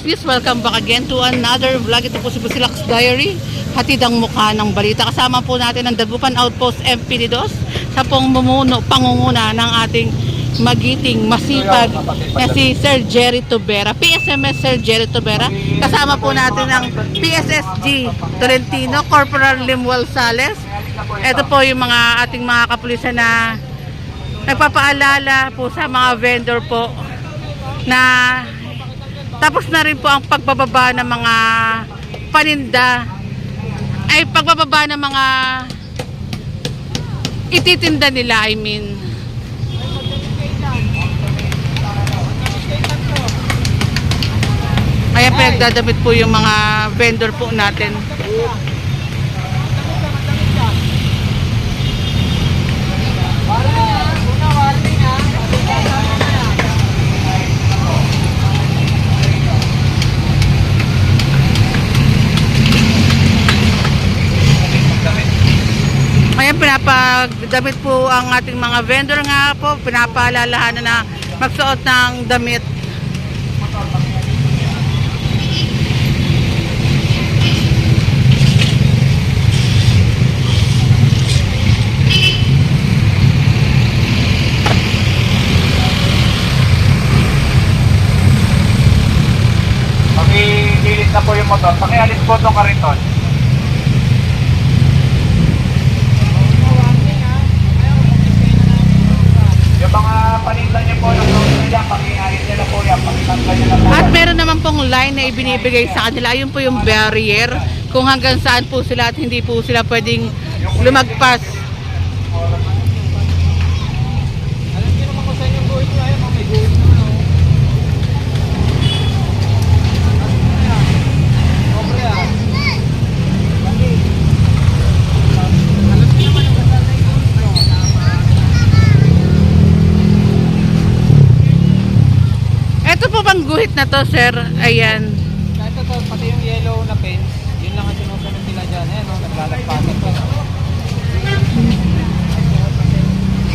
Plus News, welcome back again to another vlog. Ito po si Busilak's Diary, hatid ang mukha ng balita. Kasama po natin ang Dagupan Outpost MP2 sa pangunguna ng ating magiting, masipag na si Sir Jerry Tubera, PSMS Sir Jerry Tubera. Kasama po natin ang PSSG Tolentino, Corporal Limuel Sales. Ito po yung mga ating mga kapulisan na nagpapaalala po sa mga vendor po na tapos na rin po ang pagbababa ng mga paninda, ay pagbababa ng mga ititinda nila, I mean. Kaya pinagdadamit po yung mga vendor po natin. Kaya pinapagdamit po ang ating mga vendor nga po, pinapaalalahanan na magsuot ng damit. Pakikilit na po yung motor, pakialis po itong kariton. Yung mga paninda niyo po ng grocery dyan, pakialis nila po yan, pakitanggal nila po. At meron naman pong line na ibinibigay sa kanila. Ayun po yung barrier kung hanggang saan po sila at hindi po sila pwedeng lumagpas. Alam niyo naman kung saan yung buhay ko, ayaw mga may buhay naman. Ito po bang guhit na to, sir? Ayan. Ito to, pati yung yellow na pens, yun lang ang sinusunod nila dyan. Ayan o, naglalagpasan po.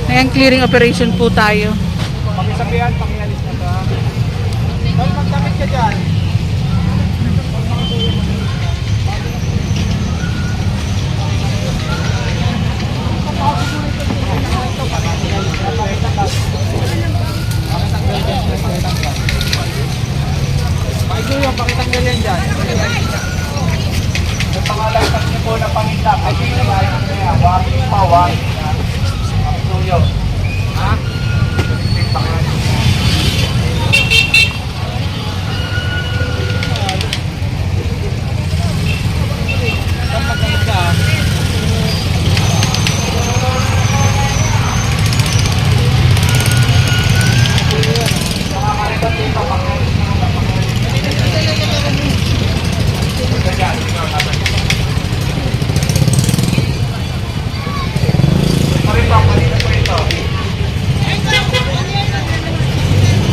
Ayan, clearing operation po tayo. Pakisabihan, pakialis na to. Tol, magdamit ka dyan. Pakitanggal yan dyan. Yung pangalagtas niyo po na panginda, ay pinayayos na yan. Waging pa, waging na. Ang tuyo. Ha? Saan magdamit ka? Mga kalibat dito, pakialis na.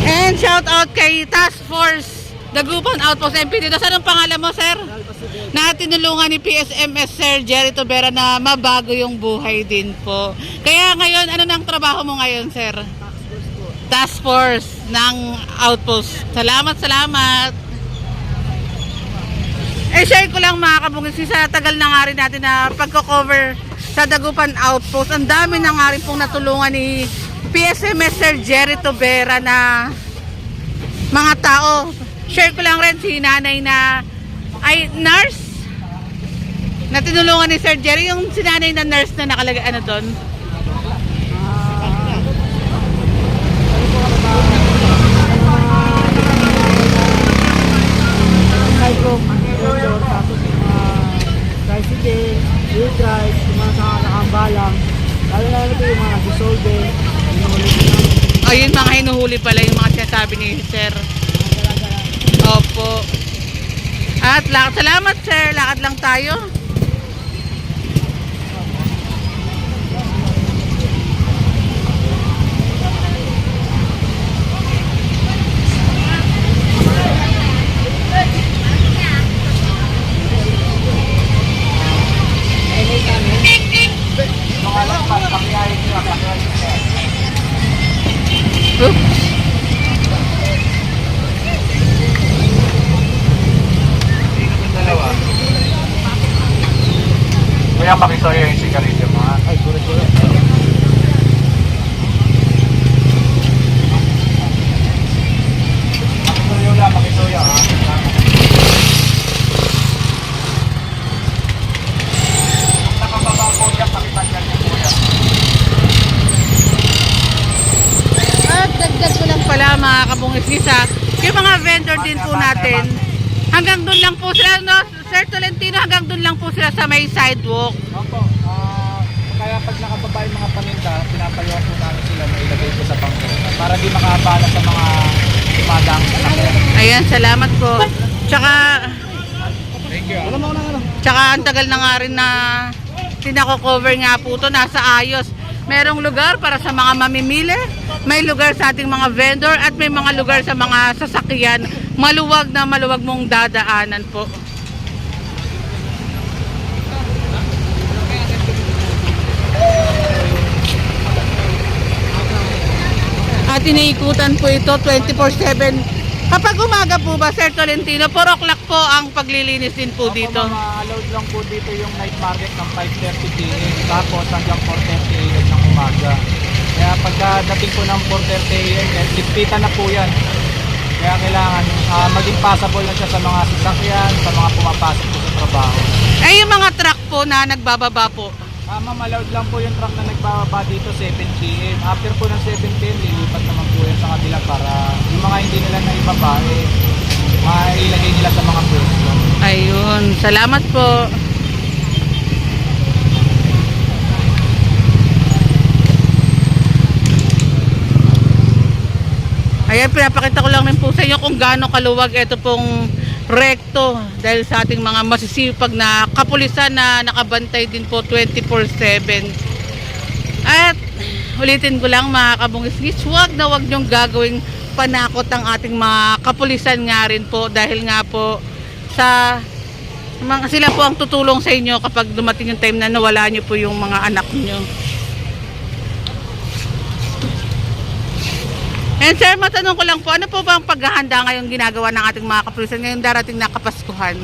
And shout out kay Task Force Dagupan Outpost MP2. Anong pangalan mo, sir? Na tinulungan ni PSMS Sir Jerry Tubera na mabago yung buhay din po. Kaya ngayon, ano nang trabaho mo ngayon, sir? Task Force ng Outpost. Salamat, salamat. Share ko lang mga kabungis, sa tagal na nga rin natin na pagko-cover sa Dagupan Outpost. Ang dami na nga rin pong natulungan ni PSMS Sir Jerry Tubera na mga tao. Share ko lang rin si nanay na ay nurse na tinulungan ni Sir Jerry, yung si nanay na nurse na nakalagay ano doon. Tricycle, wheel drive, yung mga nakakambalang, lalo na ito yung mga disolve, Ayun, mga hinuhuli pala yung mga sinasabi ni Sir. Opo. At salamat, sir. Lakad lang tayo. lang makisuyo yung sigarilyo mo ha. Ay, sure. Makisuyo lang, makisuyo ha. Kung nakababa po yan, pakitanggal niyo po yan. At dagdag ko lang pala mga kabungis ha, yung mga vendor din po natin, hanggang doon lang po sila, no? Sir Tolentino, hanggang doon lang po sila sa may sidewalk. Opo, kaya pag nakababa yung mga paninda, pinapayuan po namin sila na ilagay po sa pangko para di makabala sa mga dumadang sasakyan. Ayan, salamat po. Tsaka, Thank you. Wala mo na ano. tsaka ang tagal na nga rin na tinako-cover nga po to, nasa ayos. Merong lugar para sa mga mamimili, may lugar sa ating mga vendor, at may mga lugar sa mga sasakyan. Maluwag na maluwag mong dadaanan po. At iniikutan po ito 24/7. Kapag umaga po ba, Sir Tolentino, 4 o'clock po ang paglilinis din po dito. Opo, allowed lang po dito yung night market ng 5:30 p.m. Tapos hanggang 4:30 a.m. ng umaga. Kaya pagkadating po ng 4:30 a.m. Ligpitan na po yan. Kaya kailangan maging passable na siya sa mga sasakyan, sa mga pumapasok po sa trabaho. Eh, yung mga truck po na nagbababa po. Ma'am, allowed lang po yung truck na nagbababa dito 7 p.m. After po ng 7 p.m. lilipat naman po yan sa kabila para yung mga hindi nila naibaba, mailagay nila sa mga pwesto. Ayun, salamat po. Ayan, pinapakita ko lang rin po sa inyo kung gaano kaluwag ito pong rekto dahil sa ating mga masisipag na kapulisan na nakabantay din po 24/7. At ulitin ko lang mga kabungis-gis, wag nyong gagawing panakot ang ating mga kapulisan nga rin po dahil nga po sa mga sila po ang tutulong sa inyo kapag dumating yung time na nawala nyo po yung mga anak nyo. And sir, matanong ko lang po, ano po ba ang paghahanda ngayon ginagawa ng ating mga kapulisan ngayong darating na Kapaskuhan?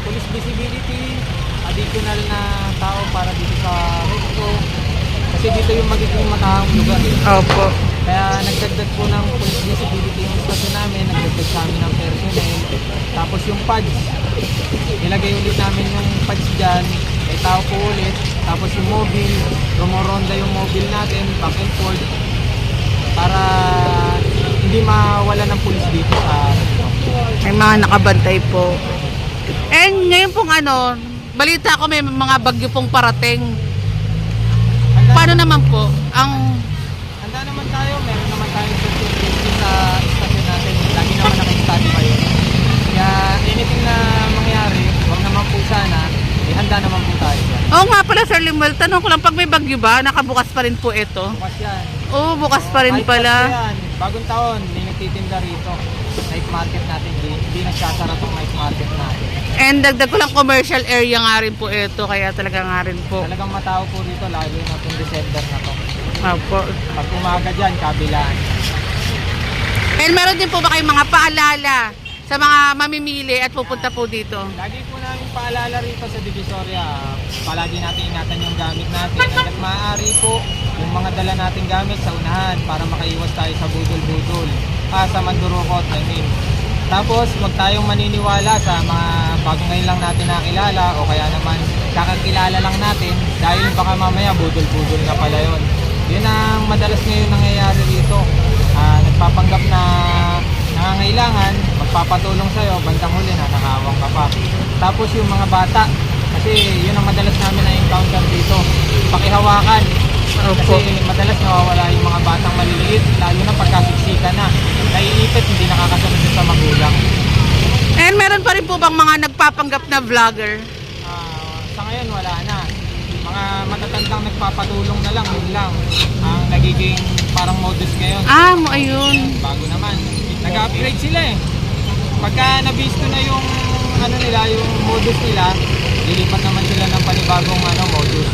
Police visibility, additional na tao para dito sa Mexico. Kasi dito yung magiging matahang lugar. Opo. Kaya nagdagdag po ng police visibility yung station namin, nagdagdag sa amin ng personnel. Tapos yung pads, ilagay ulit namin yung pads dyan, may tao po ulit. Tapos yung mobile, rumoronda yung mobile natin, back and forth, para hindi mawala ng pulis dito sa May mga nakabantay po. And ngayon pong balita ko may mga bagyo pong parating. Paano naman po? Handa naman tayo, meron naman tayong security sa station natin. Lagi naman naka-study kayo. Kaya anything na mangyari, wag naman po sana, handa naman po tayo dyan. Oo nga pala Sir Limuel, tanong ko lang, pag may bagyo ba, nakabukas pa rin po ito? Bukas yan. Oo, bukas pa rin Kahit pala. Pasko yan, bagong taon, may nagtitinda rito. Night market natin, hindi nagsasara itong night market natin. And dagdag ko lang, commercial area nga rin po ito, kaya talaga nga rin po. Talagang matao po rito, lalo na itong December na to. Opo. Pag umaga dyan, kabilaan. And meron din po ba kayong mga paalala sa mga mamimili at pupunta po dito? Lagi po namin paalala rito sa Divisoria, palagi natin ingatan yung gamit natin. Hanggat maaari po, yung mga dala nating gamit sa unahan para makaiwas tayo sa budol-budol. Sa mandurukot, I mean. Tapos, huwag tayong maniniwala sa mga bago ngayon lang natin nakilala o kaya naman kakakilala lang natin dahil baka mamaya budol-budol na pala yun. Yun ang madalas ngayon nangyayari dito. Nagpapanggap na nangangailangan, magpapatulong sa'yo, bandang huli na nakawang ka pa. Tapos yung mga bata, kasi yun ang madalas namin na-encounter dito, pakihawakan. Opo. Kasi madalas nawawala yung mga batang maliliit, lalo na pagkasiksika na. Naiipit, hindi nakakasunod sa magulang. And meron pa rin po bang mga nagpapanggap na vlogger? Sa ngayon wala na. Mga matatandang nagpapatulong na lang, yun lang. Ang nagiging parang modus ngayon. Ayun. Bago naman. Nag-upgrade sila eh. Pagka nabisto na yung yung modus nila, lilipat naman sila ng panibagong modus.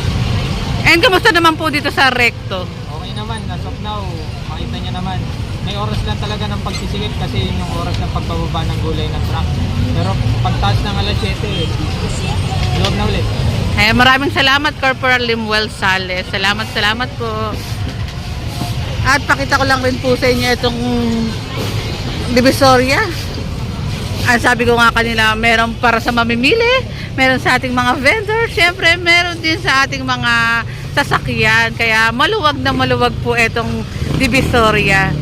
And kamusta naman po dito sa Recto? Okay naman, as of now, makita niya naman. may oras lang talaga ng pagsisikip kasi yun yung oras ng pagbababa ng gulay ng truck. Pero pagtaas ng alas 7, luwag na ulit. Maraming salamat, Corporal Limuel Sales. Salamat po. At pakita ko lang rin po sa inyo itong Divisoria. Sabi ko nga kanila, meron para sa mamimili, meron sa ating mga vendor, syempre meron din sa ating mga sasakyan. Kaya maluwag na maluwag po itong Divisoria.